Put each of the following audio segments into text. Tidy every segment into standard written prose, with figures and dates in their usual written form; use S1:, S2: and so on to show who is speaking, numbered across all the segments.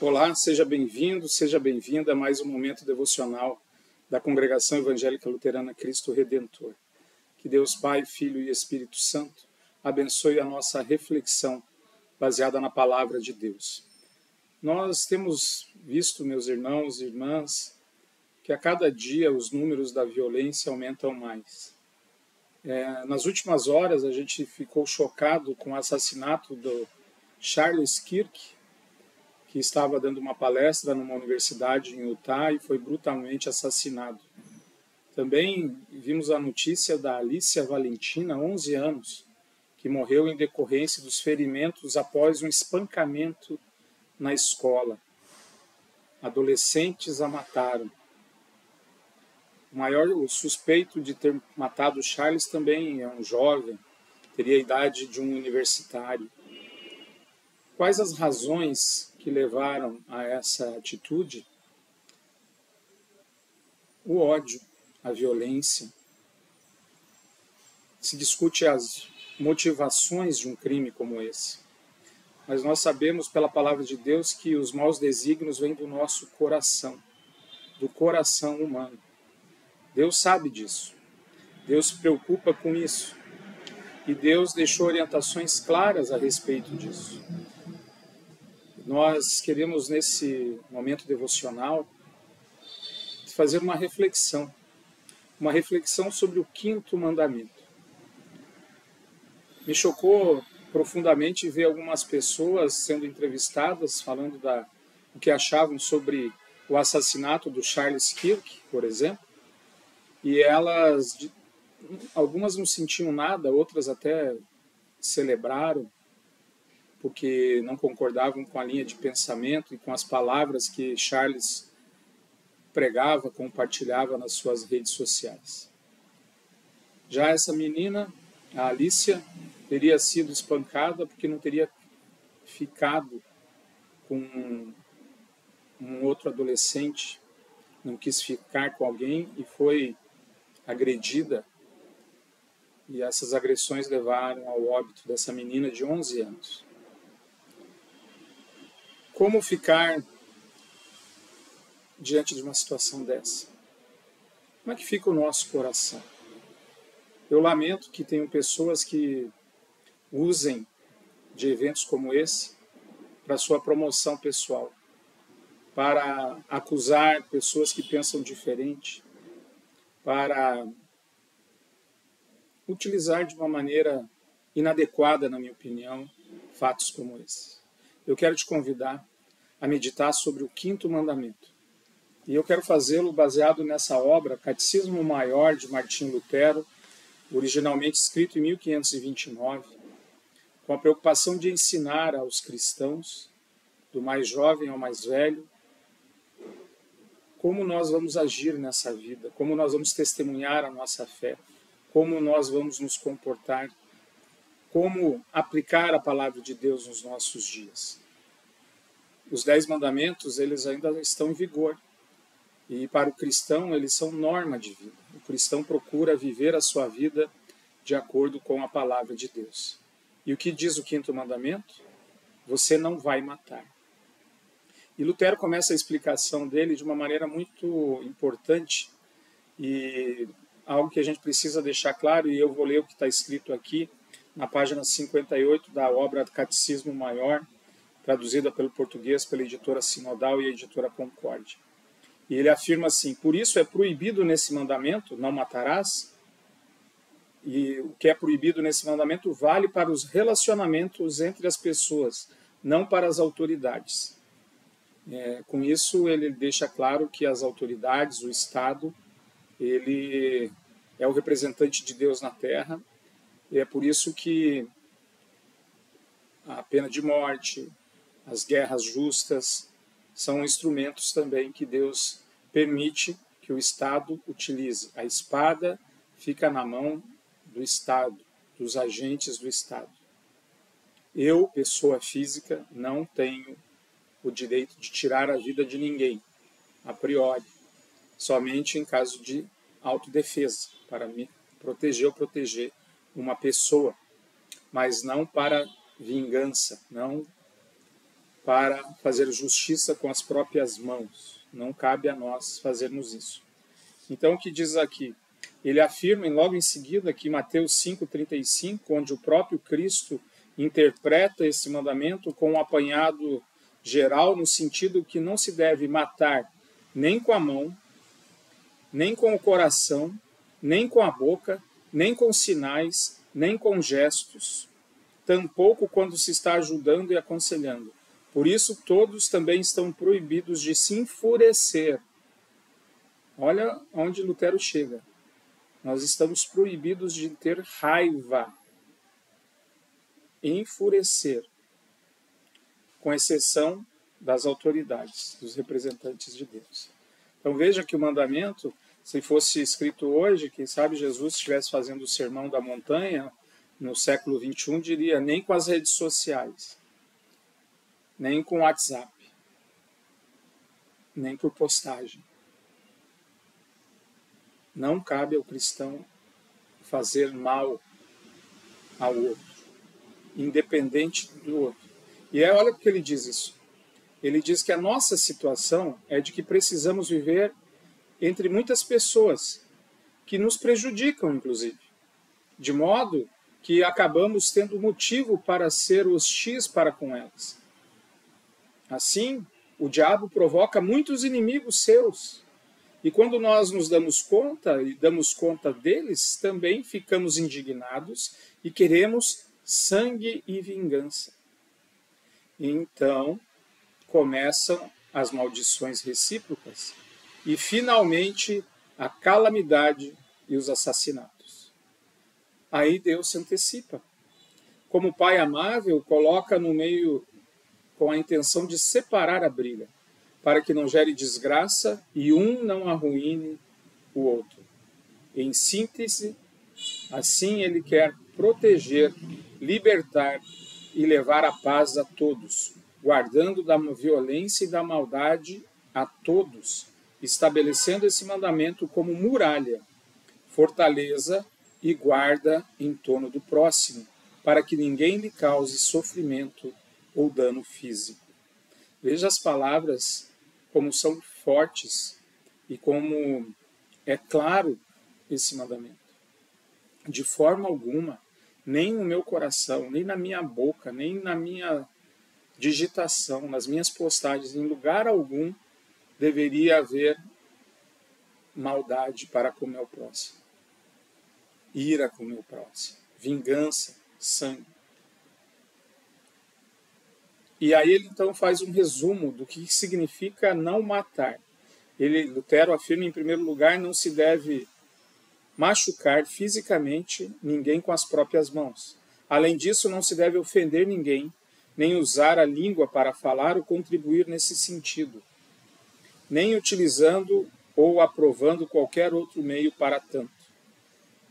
S1: Olá, seja bem-vindo, seja bem-vinda a mais um momento devocional da Congregação Evangélica Luterana Cristo Redentor. Que Deus Pai, Filho e Espírito Santo abençoe a nossa reflexão baseada na Palavra de Deus. Nós temos visto, meus irmãos e irmãs, que a cada dia os números da violência aumentam mais. Nas últimas horas a gente ficou chocado com o assassinato do Charles Kirk, que estava dando uma palestra numa universidade em Utah e foi brutalmente assassinado. Também vimos a notícia da Alicia Valentina, 11 anos, que morreu em decorrência dos ferimentos após um espancamento na escola. Adolescentes a mataram. O suspeito de ter matado Charles também é um jovem, teria a idade de um universitário. Quais as razões que levaram a essa atitude? O ódio, a violência. Se discute as motivações de um crime como esse. Mas nós sabemos pela palavra de Deus que os maus desígnios vêm do nosso coração, do coração humano. Deus sabe disso. Deus se preocupa com isso. E Deus deixou orientações claras a respeito disso. Nós queremos, nesse momento devocional, fazer uma reflexão sobre o 5º mandamento. Me chocou profundamente ver algumas pessoas sendo entrevistadas, falando o que achavam sobre o assassinato do Charles Kirk, por exemplo, e algumas não sentiam nada, outras até celebraram, porque não concordavam com a linha de pensamento e com as palavras que Charles pregava, compartilhava nas suas redes sociais. Já essa menina, a Alicia, teria sido espancada porque não teria ficado com um outro adolescente, não quis ficar com alguém e foi agredida. E essas agressões levaram ao óbito dessa menina de 11 anos. Como ficar diante de uma situação dessa? Como é que fica o nosso coração? Eu lamento que tenham pessoas que usem de eventos como esse para sua promoção pessoal, para acusar pessoas que pensam diferente, para utilizar de uma maneira inadequada, na minha opinião, fatos como esse. Eu quero te convidar a meditar sobre o 5º mandamento. E eu quero fazê-lo baseado nessa obra, Catecismo Maior de Martinho Lutero, originalmente escrito em 1529, com a preocupação de ensinar aos cristãos, do mais jovem ao mais velho, como nós vamos agir nessa vida, como nós vamos testemunhar a nossa fé, como nós vamos nos comportar, como aplicar a palavra de Deus nos nossos dias. Os 10 mandamentos, eles ainda estão em vigor. E para o cristão, eles são norma de vida. O cristão procura viver a sua vida de acordo com a palavra de Deus. E o que diz o 5º mandamento? Você não vai matar. E Lutero começa a explicação dele de uma maneira muito importante e algo que a gente precisa deixar claro, e eu vou ler o que está escrito aqui na página 58 da obra Catecismo Maior, traduzida pelo português pela editora Sinodal e a editora Concórdia. E ele afirma assim: por isso é proibido nesse mandamento, não matarás, e o que é proibido nesse mandamento vale para os relacionamentos entre as pessoas, não para as autoridades. Com isso, ele deixa claro que as autoridades, o Estado, ele é o representante de Deus na Terra, e é por isso que a pena de morte, as guerras justas, são instrumentos também que Deus permite que o Estado utilize. A espada fica na mão do Estado, dos agentes do Estado. Eu, pessoa física, não tenho o direito de tirar a vida de ninguém, a priori, somente em caso de autodefesa, para me proteger ou proteger uma pessoa, mas não para vingança, não para fazer justiça com as próprias mãos. Não cabe a nós fazermos isso. Então, o que diz aqui? Ele afirma logo em seguida que Mateus 5,35, onde o próprio Cristo interpreta esse mandamento com um apanhado geral, no sentido que não se deve matar nem com a mão, nem com o coração, nem com a boca, nem com sinais, nem com gestos, tampouco quando se está ajudando e aconselhando. Por isso, todos também estão proibidos de se enfurecer. Olha onde Lutero chega. Nós estamos proibidos de ter raiva, enfurecer, com exceção das autoridades, dos representantes de Deus. Então veja que o mandamento, se fosse escrito hoje, quem sabe Jesus estivesse fazendo o sermão da montanha, no século XXI, diria, nem com as redes sociais, nem com o WhatsApp, nem por postagem. Não cabe ao cristão fazer mal ao outro, independente do outro. E olha porque ele diz isso. Ele diz que a nossa situação é de que precisamos viver entre muitas pessoas que nos prejudicam, inclusive, de modo que acabamos tendo motivo para ser hostis para com elas. Assim, o diabo provoca muitos inimigos seus. E quando nós nos damos conta, e damos conta deles, também ficamos indignados e queremos sangue e vingança. Então, começam as maldições recíprocas e, finalmente, a calamidade e os assassinatos. Aí Deus se antecipa. Como Pai amável, coloca no meio com a intenção de separar a briga, para que não gere desgraça e um não arruine o outro. Em síntese, assim ele quer proteger, libertar e levar a paz a todos, guardando da violência e da maldade a todos, estabelecendo esse mandamento como muralha, fortaleza e guarda em torno do próximo, para que ninguém lhe cause sofrimento ou dano físico. Veja as palavras como são fortes e como é claro esse mandamento. De forma alguma, nem no meu coração, nem na minha boca, nem na minha digitação, nas minhas postagens, em lugar algum, deveria haver maldade para com o meu próximo, ira com o meu próximo, vingança, sangue. E aí ele então faz um resumo do que significa não matar. Lutero afirma, em primeiro lugar, não se deve machucar fisicamente ninguém com as próprias mãos. Além disso, não se deve ofender ninguém, nem usar a língua para falar ou contribuir nesse sentido, nem utilizando ou aprovando qualquer outro meio para tanto.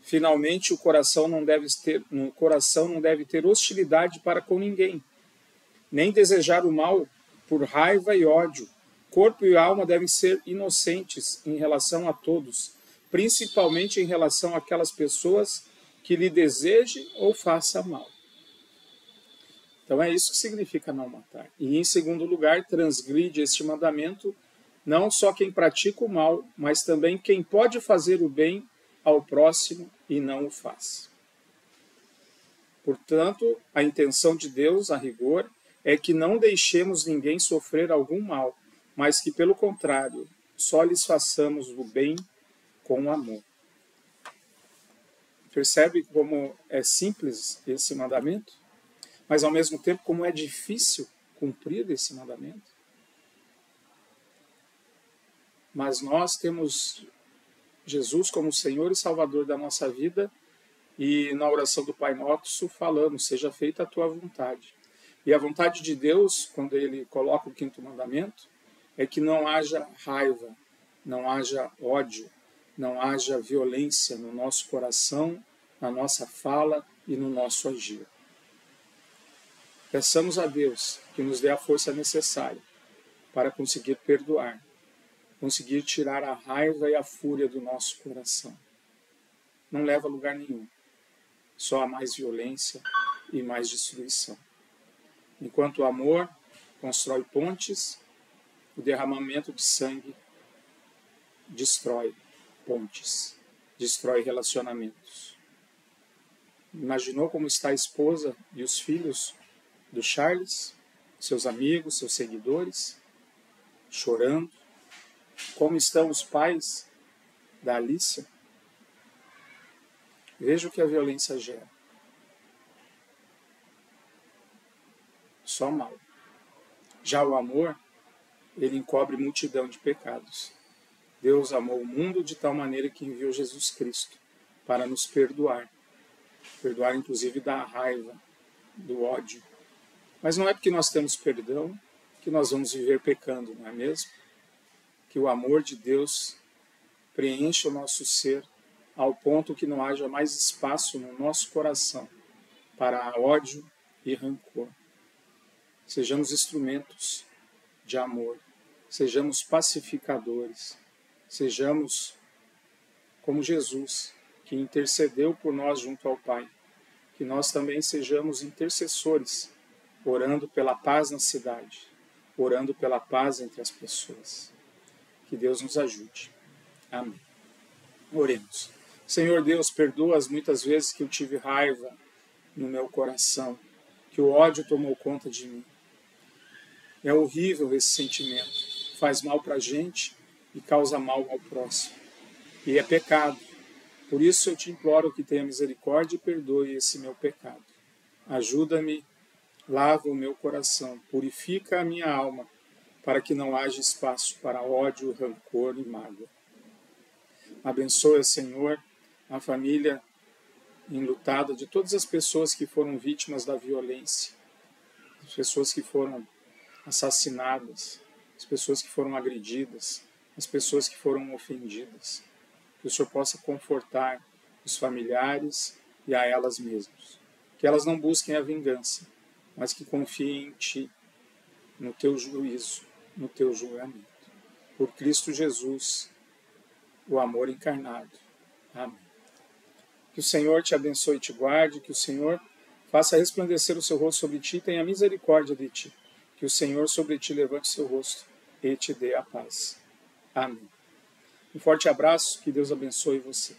S1: Finalmente, o coração não deve ter hostilidade para com ninguém, nem desejar o mal por raiva e ódio. Corpo e alma devem ser inocentes em relação a todos, principalmente em relação àquelas pessoas que lhe desejem ou façam mal. Então é isso que significa não matar. E em segundo lugar, transgride este mandamento não só quem pratica o mal, mas também quem pode fazer o bem ao próximo e não o faz. Portanto, a intenção de Deus, a rigor, é que não deixemos ninguém sofrer algum mal, mas que, pelo contrário, só lhes façamos o bem com amor. Percebe como é simples esse mandamento? Mas, ao mesmo tempo, como é difícil cumprir esse mandamento? Mas nós temos Jesus como Senhor e Salvador da nossa vida, e na oração do Pai Nosso falamos, seja feita a tua vontade. E a vontade de Deus, quando ele coloca o quinto mandamento, é que não haja raiva, não haja ódio, não haja violência no nosso coração, na nossa fala e no nosso agir. Peçamos a Deus que nos dê a força necessária para conseguir perdoar, conseguir tirar a raiva e a fúria do nosso coração. Não leva a lugar nenhum, só há mais violência e mais destruição. Enquanto o amor constrói pontes, o derramamento de sangue destrói pontes, destrói relacionamentos. Imaginou como está a esposa e os filhos do Charles, seus amigos, seus seguidores, chorando? Como estão os pais da Alicia? Veja o que a violência gera. Só mal. Já o amor, ele encobre multidão de pecados. Deus amou o mundo de tal maneira que enviou Jesus Cristo para nos perdoar. Perdoar inclusive da raiva, do ódio. Mas não é porque nós temos perdão que nós vamos viver pecando, não é mesmo? Que o amor de Deus preencha o nosso ser ao ponto que não haja mais espaço no nosso coração para ódio e rancor. Sejamos instrumentos de amor, sejamos pacificadores, sejamos como Jesus, que intercedeu por nós junto ao Pai, que nós também sejamos intercessores, orando pela paz na cidade, orando pela paz entre as pessoas. Que Deus nos ajude. Amém. Oremos. Senhor Deus, perdoa as muitas vezes que eu tive raiva no meu coração, que o ódio tomou conta de mim. É horrível esse sentimento. Faz mal para a gente e causa mal ao próximo. E é pecado. Por isso eu te imploro que tenha misericórdia e perdoe esse meu pecado. Ajuda-me, lava o meu coração, purifica a minha alma, para que não haja espaço para ódio, rancor e mágoa. Abençoa, Senhor, a família enlutada de todas as pessoas que foram vítimas da violência, as pessoas que foram assassinadas, as pessoas que foram agredidas, as pessoas que foram ofendidas. Que o Senhor possa confortar os familiares e a elas mesmas. Que elas não busquem a vingança, mas que confiem em Ti, no Teu juízo, no Teu julgamento. Por Cristo Jesus, o amor encarnado. Amém. Que o Senhor te abençoe e te guarde, que o Senhor faça resplandecer o seu rosto sobre ti e tenha misericórdia de ti. Que o Senhor sobre ti levante o seu rosto e te dê a paz. Amém. Um forte abraço, que Deus abençoe você.